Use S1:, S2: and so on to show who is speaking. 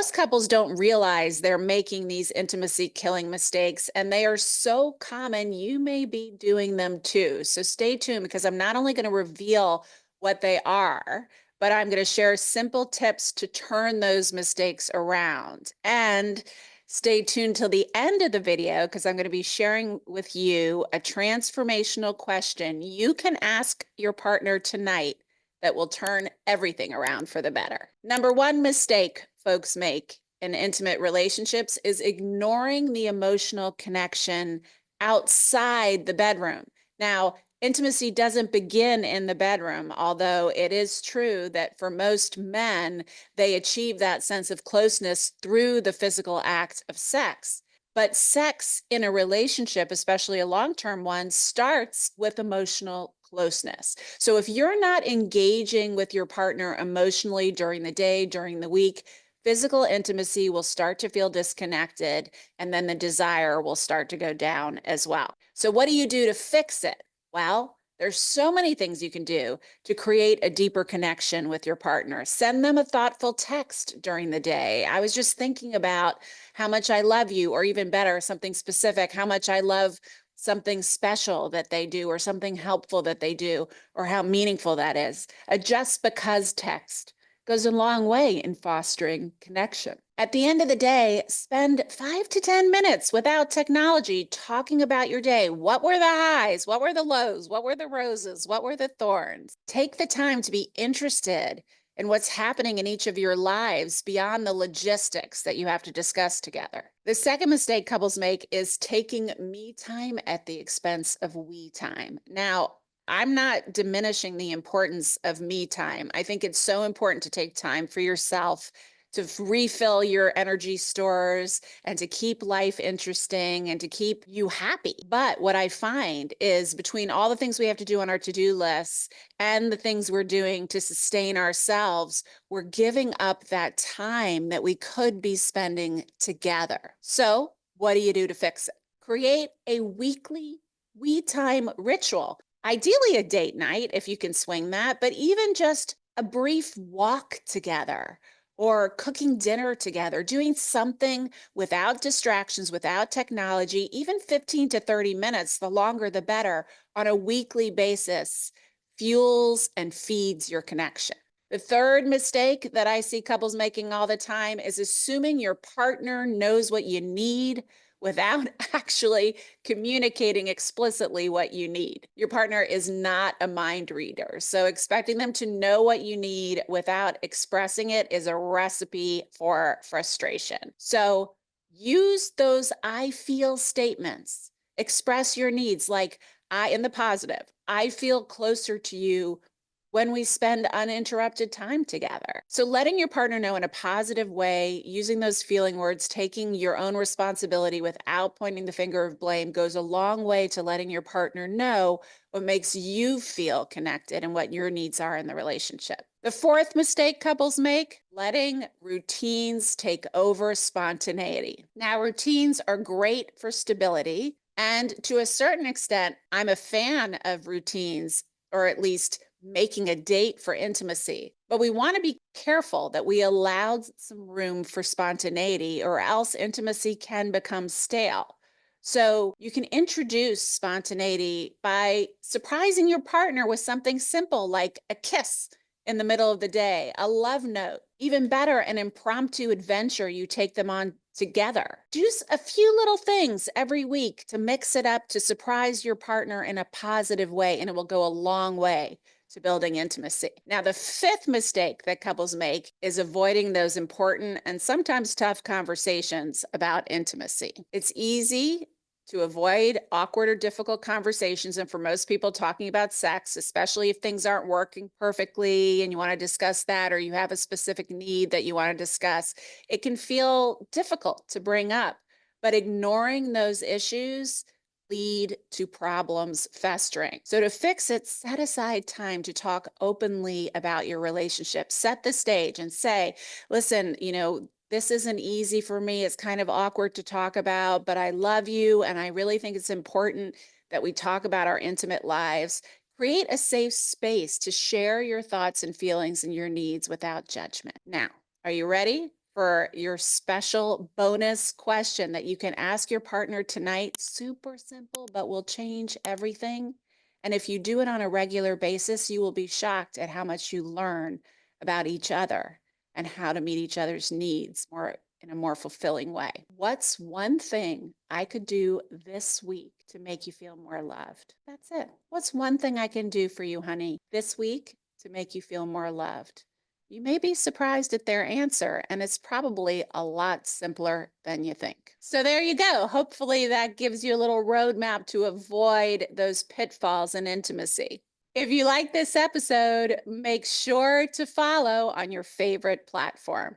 S1: Most couples don't realize they're making these intimacy killing mistakes, and they are so common, you may be doing them too. So stay tuned because I'm not only going to reveal what they are, but I'm going to share simple tips to turn those mistakes around. And stay tuned till the end of the video because I'm going to be sharing with you a transformational question you can ask your partner tonight that will turn everything around for the better. Number one mistake folks make in intimate relationships is ignoring the emotional connection outside the bedroom. Now, intimacy doesn't begin in the bedroom, although it is true that for most men, they achieve that sense of closeness through the physical act of sex. But sex in a relationship, especially a long-term one, starts with emotional closeness. So if you're not engaging with your partner emotionally during the day, during the week, physical intimacy will start to feel disconnected, and then the desire will start to go down as well. So what do you do to fix it? Well, there's so many things you can do to create a deeper connection with your partner. Send them a thoughtful text during the day. I was just thinking about how much I love you, or even better, something specific, how much I love something special that they do, or something helpful that they do, or how meaningful that is. A just because text goes a long way in fostering connection. At the end of the day, spend 5 to 10 minutes without technology talking about your day. What were the highs? What were the lows? What were the roses? What were the thorns? Take the time to be interested in what's happening in each of your lives beyond the logistics that you have to discuss together. The second mistake couples make is taking me time at the expense of we time. Now, I'm not diminishing the importance of me time. I think it's so important to take time for yourself, to refill your energy stores, and to keep life interesting and to keep you happy. But what I find is between all the things we have to do on our to-do lists and the things we're doing to sustain ourselves, we're giving up that time that we could be spending together. So what do you do to fix it? Create a weekly we time ritual. Ideally a date night if you can swing that, but even just a brief walk together or cooking dinner together, doing something without distractions, without technology, even 15 to 30 minutes, the longer the better, on a weekly basis, fuels and feeds your connection. The third mistake that I see couples making all the time is assuming your partner knows what you need without actually communicating explicitly what you need. Your partner is not a mind reader, so expecting them to know what you need without expressing it is a recipe for frustration. So use those I feel statements. Express your needs like in the positive, I feel closer to you when we spend uninterrupted time together. So letting your partner know in a positive way, using those feeling words, taking your own responsibility without pointing the finger of blame goes a long way to letting your partner know what makes you feel connected and what your needs are in the relationship. The fourth mistake couples make, letting routines take over spontaneity. Now, routines are great for stability, and to a certain extent, I'm a fan of routines, or at least making a date for intimacy. But we want to be careful that we allow some room for spontaneity, or else intimacy can become stale. So you can introduce spontaneity by surprising your partner with something simple like a kiss in the middle of the day, a love note, even better, an impromptu adventure you take them on together. Do a few little things every week to mix it up, to surprise your partner in a positive way, and it will go a long way to building intimacy. Now, the fifth mistake that couples make is avoiding those important and sometimes tough conversations about intimacy. It's easy to avoid awkward or difficult conversations. And for most people, talking about sex, especially if things aren't working perfectly and you want to discuss that, or you have a specific need that you want to discuss, it can feel difficult to bring up. But ignoring those issues lead to problems festering. So to fix it, set aside time to talk openly about your relationship. Set the stage and say, listen, this isn't easy for me. It's kind of awkward to talk about, but I love you. And I really think it's important that we talk about our intimate lives. Create a safe space to share your thoughts and feelings and your needs without judgment. Now, are you ready for your special bonus question that you can ask your partner tonight. Super simple, but will change everything. And if you do it on a regular basis, you will be shocked at how much you learn about each other and how to meet each other's needs more in a more fulfilling way. What's one thing I could do this week to make you feel more loved? That's it. What's one thing I can do for you, honey, this week to make you feel more loved? You may be surprised at their answer, and it's probably a lot simpler than you think. So, there you go. Hopefully, that gives you a little roadmap to avoid those pitfalls in intimacy. If you like this episode, make sure to follow on your favorite platform.